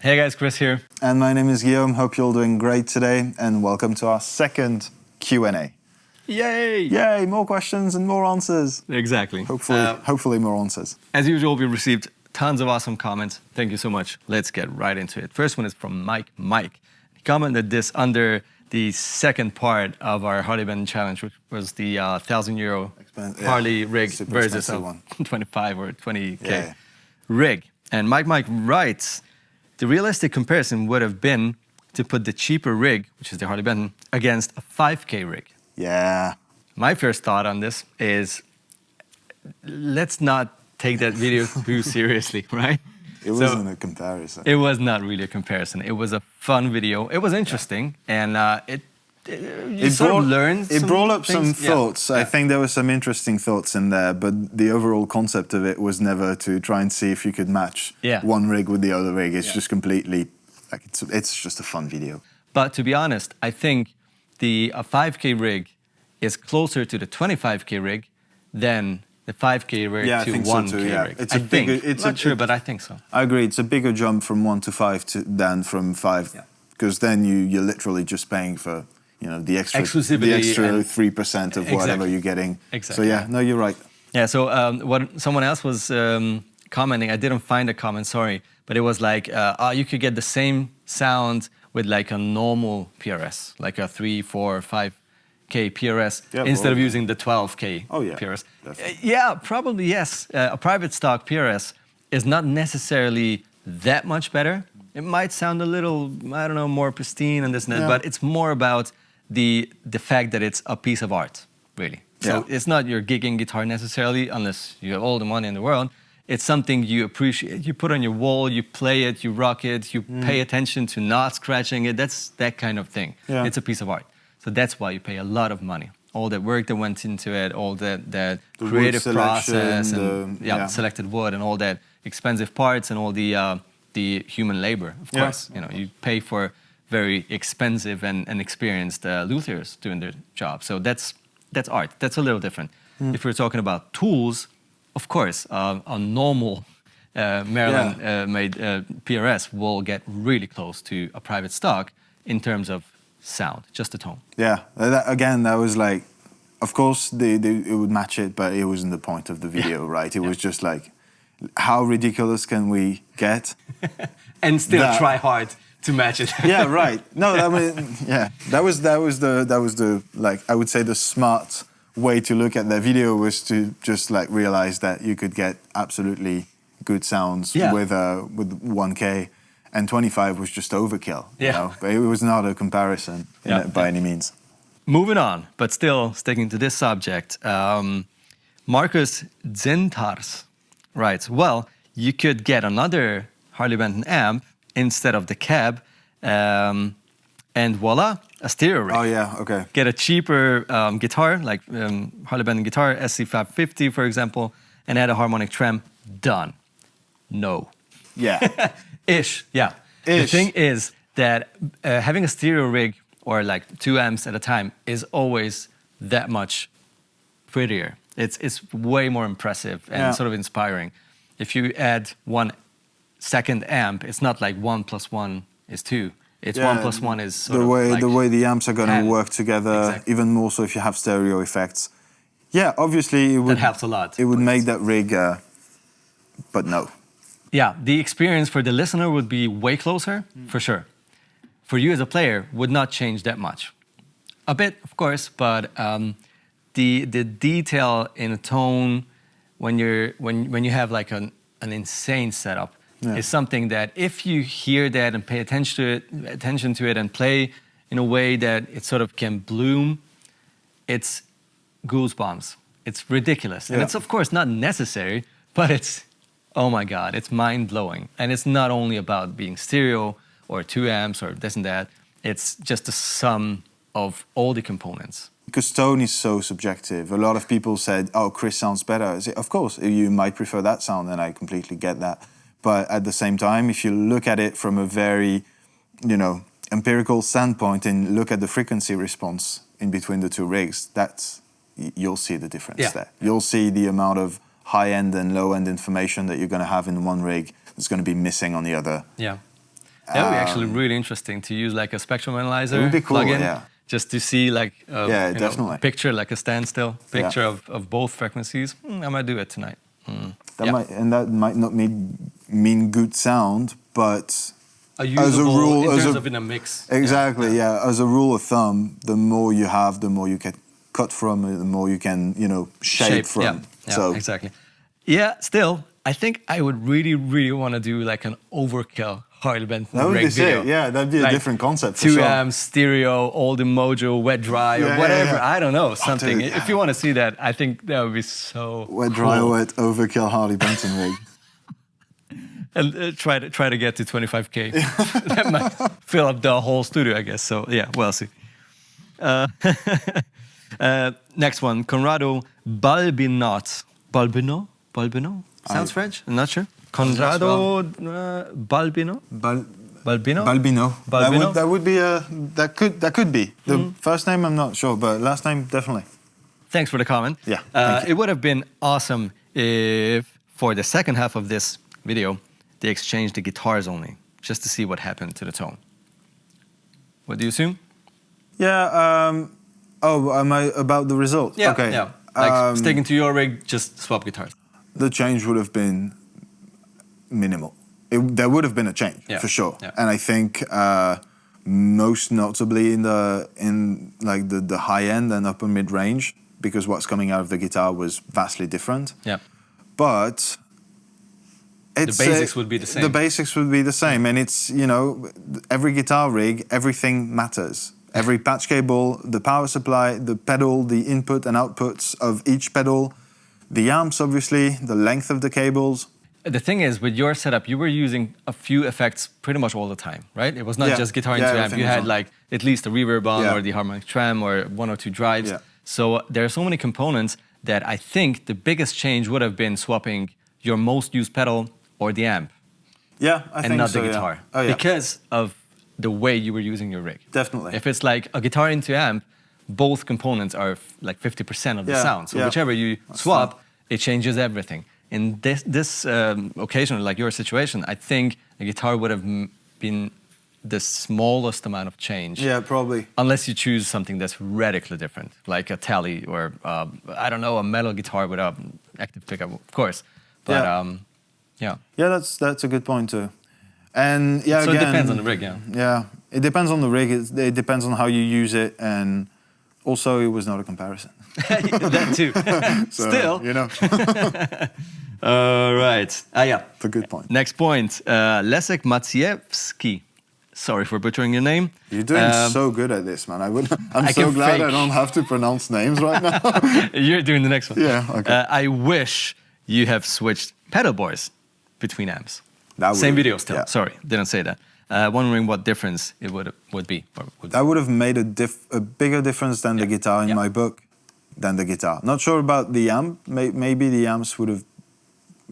Hey guys, Kris here. And my name is Guillaume. Hope you're all doing great today. And welcome to our second Q&A. Yay! Yay, more questions and more answers. Exactly. Hopefully more answers. As usual, we received tons of awesome comments. Thank you so much. Let's get right into it. First one is from Mike. He commented this under the second part of our Harley Benton challenge, which was the €1,000 Harley rig versus a 25 or 20K rig. And Mike writes, the realistic comparison would have been to put the cheaper rig, which is the Harley Benton, against a 5K rig. Yeah. My first thought on this is, let's not take that video too seriously, right? It wasn't a comparison. It was not really a comparison. It was a fun video. It was interesting, and it brought up some thoughts. Yeah. I think there were some interesting thoughts in there, but the overall concept of it was never to try and see if you could match one rig with the other rig. It's just completely, like, it's just a fun video. But to be honest, I think a 5K rig is closer to the 25K rig than the 5K rig to 1K rig. It's not sure, but I think so. I agree. It's a bigger jump from 1 to 5 than from 5, because then you're literally just paying for the extra 3% of whatever you're getting. Exactly. So no, you're right. Yeah. So what someone else was commenting, I didn't find a comment, sorry, but it was like, you could get the same sound with like a normal PRS, like a 3, 4, 5K PRS instead of using the 12K PRS. Yeah, probably yes. A private stock PRS is not necessarily that much better. It might sound a little, I don't know, more pristine and this and that, but it's more about the fact that it's a piece of art, really. So it's not your gigging guitar necessarily, unless you have all the money in the world. It's something you appreciate. You put on your wall, you play it, you rock it, you pay attention to not scratching it. That's that kind of thing. Yeah. It's a piece of art. So that's why you pay a lot of money. All that work that went into it, all that creative process, and selected wood, and all that expensive parts, and all the human labor. Of course, you pay for very expensive and experienced luthiers doing their job. So that's art. That's a little different. If we're talking about tools, of course, a normal Maryland-made PRS will get really close to a private stock in terms of sound, just the tone. Yeah, that was like, of course, it would match it, but it wasn't the point of the video, right? It was just like, how ridiculous can we get? And still try hard to match it. Yeah, right. No, that was the like, I would say the smart way to look at that video was to just like realize that you could get absolutely good sounds with 1K, and 25 was just overkill. But it was not a comparison by any means. Moving on, but still sticking to this subject. Marcus Zintars writes, well, you could get another Harley Benton amp instead of the cab, and voila, a stereo rig. Oh yeah, okay. Get a cheaper guitar, like Harley Benton guitar, SC550 for example, and add a harmonic trem, done. No. Yeah. Ish. The thing is that having a stereo rig, or like 2 amps at a time, is always that much prettier. It's way more impressive and sort of inspiring. If you add 1 second amp, it's not like 1 + 1 is 2. It's 1 + 1 is sort the way the amps are going to work together. Even more so if you have stereo effects. Yeah, obviously it would. That helps a lot. It would make that rig, but no. Yeah, the experience for the listener would be way closer, for sure. For you as a player, would not change that much. A bit, of course, but the detail in a tone when you have like an insane setup is something that if you hear that and pay attention to it and play in a way that it sort of can bloom, it's goosebumps. It's ridiculous. And it's of course not necessary, but it's, oh my God, it's mind-blowing. And it's not only about being stereo or 2 amps or this and that. It's just the sum of all the components. Because tone is so subjective. A lot of people said, oh, Kris sounds better. Of course, you might prefer that sound, and I completely get that. But at the same time, if you look at it from a very, empirical standpoint and look at the frequency response in between the 2 rigs, you'll see the difference there. You'll see the amount of high-end and low-end information that you're going to have in one rig that's going to be missing on the other. Yeah. That would be actually really interesting to use like a spectrum analyzer It would be cool, plugin, yeah. just to see like a definitely. picture, like a standstill picture of both frequencies. I might do it tonight. That might not mean good sound, but as a rule, in terms of in a mix. Exactly, yeah. As a rule of thumb, the more you have, the more you can cut from, the more you can, shape from. Yeah, so exactly. Yeah, still, I think I would really, really want to do like an overkill Harley Benton that would Rig be sick. video. Yeah, that'd be a Like different concept. For 2 sure. amps, stereo, all the mojo, wet dry, or whatever. I don't know, something. dude, If you want to see that, I think that would be so Wet dry, cool. wet overkill Harley Benton rig. And try to get to 25K. That might fill up the whole studio, I guess. So yeah, we'll see. Next one, Conrado Balbinot. Balbino? Sounds French? I'm not sure. Conrado Balbino? Balbino? Balbino. That would be that could be. The first name I'm not sure, but last name definitely. Thanks for the comment. Yeah. It would have been awesome if for the second half of this video they exchanged the guitars only, just to see what happened to the tone. What do you assume? Yeah. Am I about the result? Yeah. Okay. Yeah. Like sticking to your rig, just swap guitars. The change would have been minimal. There would have been a change for sure, and I think most notably in the high end and upper mid range, because what's coming out of the guitar was vastly different. Yeah. But the basics would be the same. The basics would be the same, and it's every guitar rig, everything matters. Every patch cable, the power supply, the pedal, the input and outputs of each pedal, the amps, obviously, the length of the cables. The thing is, with your setup, you were using a few effects pretty much all the time, right? It was not just guitar into amp. You had like at least a reverb on or the harmonic tram or 1 or 2 drives. Yeah. So there are so many components that I think the biggest change would have been swapping your most used pedal or the amp. Yeah, I think so. And not the guitar. Yeah. Oh, yeah. Because of the way you were using your rig. Definitely. If it's like a guitar into amp, both components are like 50% of the sound. So whichever you swap, it changes everything. In this occasion, like your situation, I think a guitar would have been the smallest amount of change. Yeah, probably. Unless you choose something that's radically different, like a tele or, I don't know, a metal guitar with an active pickup, of course. But yeah. Yeah, that's a good point too. And yeah, so again, it depends on the rig, yeah. Yeah, it depends on the rig. It depends on how you use it, and also it was not a comparison. That too. So, Still, All right. Yeah. It's a good point. Next point, Leszek Maciejewski. Sorry for butchering your name. You're doing so good at this, man. I'm so glad I don't have to pronounce names right now. You're doing the next one. Yeah, okay. I wish you have switched pedalboards between amps. Same video still. Yeah. Sorry, didn't say that. Wondering what difference it would be. That would have made a bigger difference than the guitar in my book, than the guitar. Not sure about the amp. Maybe the amps would have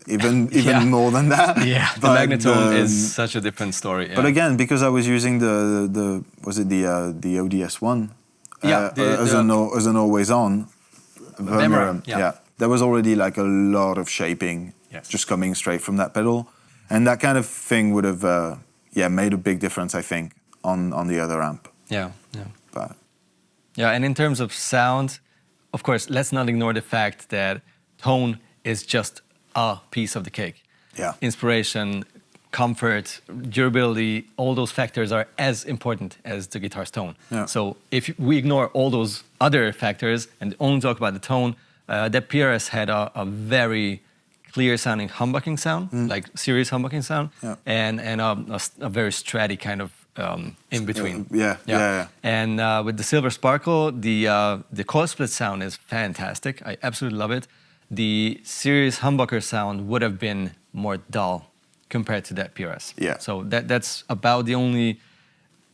even more than that. Yeah, the Magnetone is such a different story. Yeah. But again, because I was using the ODS one as an always on Vemorham. Yeah, there was already like a lot of shaping just coming straight from that pedal, and that kind of thing would have made a big difference, I think, on the other amp. Yeah. But and in terms of sound, of course, let's not ignore the fact that tone is just a piece of the cake. Yeah. Inspiration, comfort, durability, all those factors are as important as the guitar's tone. Yeah. So if we ignore all those other factors and only talk about the tone, that PRS had a very clear sounding humbucking sound, like serious humbucking sound, and a very stratty kind of in between. Yeah. And with the Silver Sparkle, the coil split sound is fantastic. I absolutely love it. The serious humbucker sound would have been more dull compared to that PRS. Yeah. So that's about the only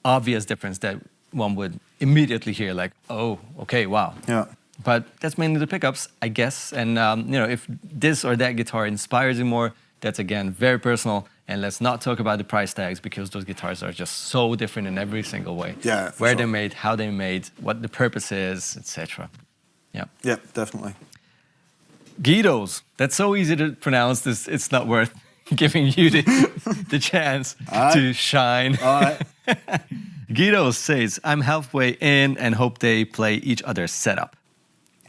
obvious difference that one would immediately hear, like, oh, okay, wow. Yeah. But that's mainly the pickups, I guess. And if this or that guitar inspires you more, that's again very personal. And let's not talk about the price tags, because those guitars are just so different in every single way. Yeah. Where they're made, how they're made, what the purpose is, etc. Yeah. Yeah, definitely. Guidos. That's so easy to pronounce. It's not worth giving you the chance to shine. All right. Guido says, I'm halfway in and hope they play each other's setup.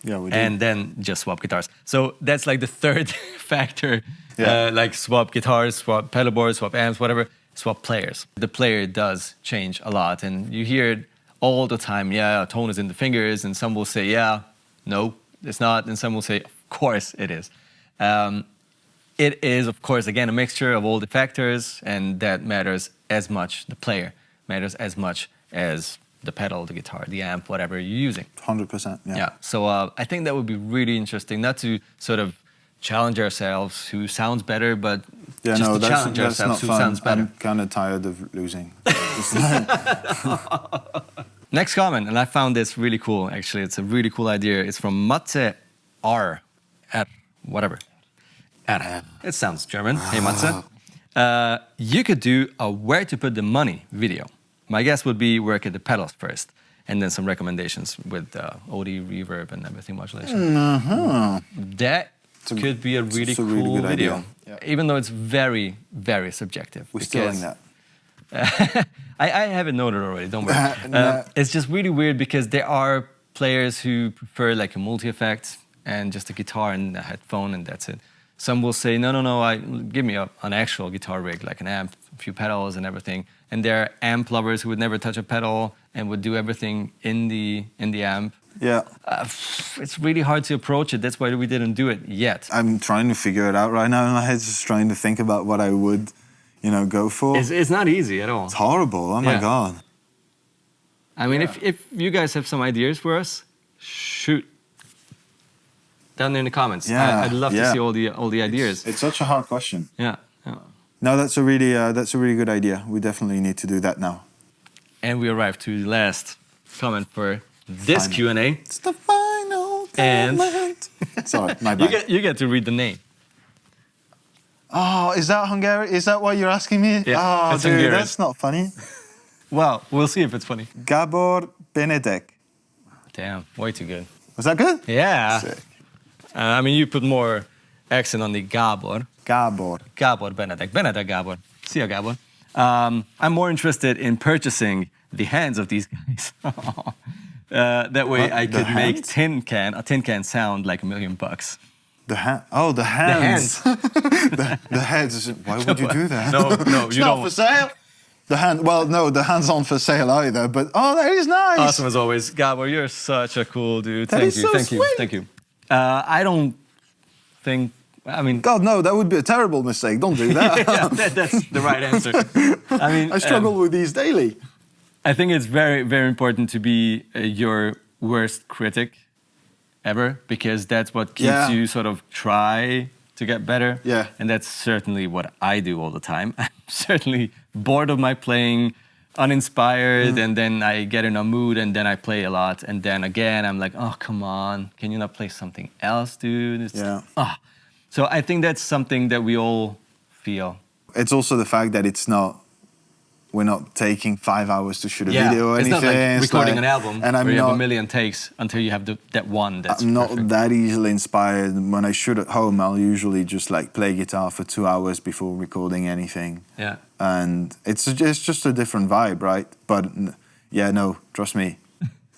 Yeah, we do. And then just swap guitars. So that's like the third factor. Yeah. Like swap guitars, swap pedalboards, swap amps, whatever. Swap players. The player does change a lot. And you hear it all the time. Yeah, tone is in the fingers. And some will say, yeah, no, it's not. And some will say, of course it is. It is, of course, again, a mixture of all the factors. And that matters as much. The player matters as much as the pedal, the guitar, the amp, whatever you're using. 100%. Yeah. So I think that would be really interesting, not to sort of challenge ourselves who sounds better, but Yeah, just no, to challenge that's ourselves not who fun. sounds better. I'm kind of tired of losing. Next comment, and I found this really cool, actually. It's a really cool idea. It's from Matze R. Whatever. R. It sounds German. Hey, Matze. You could do a where to put the money video. My guess would be work at the pedals first, and then some recommendations with OD, reverb, and everything modulation. That could be a really cool good video, idea. Yeah. even though it's very, very subjective. We're stealing that. I have it noted already, don't worry. No. It's just really weird because there are players who prefer like a multi-effect and just a guitar and a headphone and that's it. Some will say, no, give me an actual guitar rig, like an amp, a few pedals and everything. And there are amp lovers who would never touch a pedal and would do everything in the amp. Yeah. It's really hard to approach it. That's why we didn't do it yet. I'm trying to figure it out right now in my head, just trying to think about what I would, go for. It's not easy at all. It's horrible. Oh my Yeah. God. I mean, if you guys have some ideas for us, shoot. Down there in the comments. Yeah, I'd love to see all the ideas. It's such a hard question. Yeah. No, that's a really good idea. We definitely need to do that now. And we arrived to the last comment for this Final. Q&A. It's the final And- comment. Sorry, my bad. You get to read the name. Oh, is that Hungarian? Is that why you're asking me? Yeah, Oh, it's dude, Hungarian. that's not funny. Well, we'll see if it's funny. Gabor Benedek. Damn, way too good. Was that good? Yeah. Sick. I mean, you put more accent on the Gabor. Gabor. Gabor Benedek. Benedek Gabor. See ya, Gabor. I'm more interested in purchasing the hands of these guys. That way What? I The could make hands? a tin can sound like $1 million. The hand. Oh, the hands. hands. the heads. Why would you do that? No, It's you not don't. for sale. The hand. Well, no, the hand's on for sale either. But that is nice. Awesome as always. Gabor, you're such a cool dude. That Thank is you, so thank you, sweet. thank you. I don't think, I mean... God, no, that would be a terrible mistake. Don't do that. yeah, that's the right answer. I mean, I struggle with these daily. I think it's very, very important to be your worst critic ever, because that's what keeps you sort of try to get better. Yeah. And that's certainly what I do all the time. I'm certainly bored of my playing, uninspired, and then I get in a mood and then I play a lot. And then again, I'm like, oh, come on, can you not play something else, dude? So I think that's something that we all feel. It's also the fact that we're not taking 5 hours to shoot a video or it's anything. not like It's recording like- an album and where you have a million takes until you have that one that's I'm not perfect. that easily inspired. When I shoot at home, I'll usually just like play guitar for 2 hours before recording anything. Yeah. And it's just a different vibe, right? But yeah, no, trust me,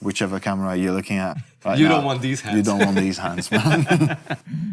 whichever camera you're looking at right You now, don't want these hands. You don't want these hands, man.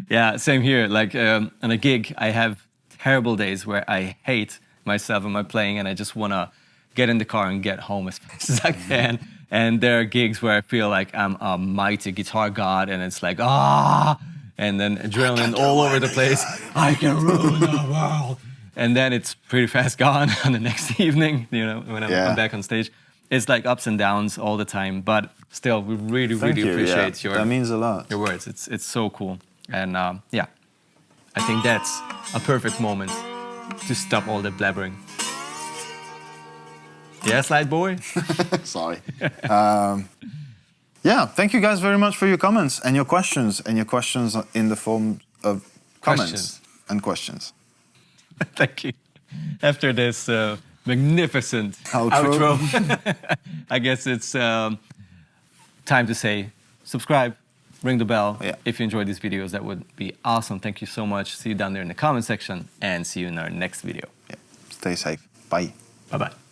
Yeah, same here. Like on a gig, I have terrible days where I hate myself and my playing, and I just want to get in the car and get home as fast as I can. And there are gigs where I feel like I'm a mighty guitar god, and it's like, and then adrenaline all over the place. I can rule the world. And then it's pretty fast gone on the next evening, when I'm back on stage. It's like ups and downs all the time, but still, we really, Thank you, appreciate that means a lot. your words. It's so cool. And I think that's a perfect moment to stop all the blabbering. Yeah, slide boy? Sorry. Yeah, thank you guys very much for your comments and your questions in the form of comments Questions. and questions. Thank you. After this magnificent Outro. I guess it's time to say subscribe, ring the bell. Yeah. If you enjoyed these videos, that would be awesome. Thank you so much. See you down there in the comment section, and see you in our next video. Yeah. Stay safe. Bye. Bye-bye.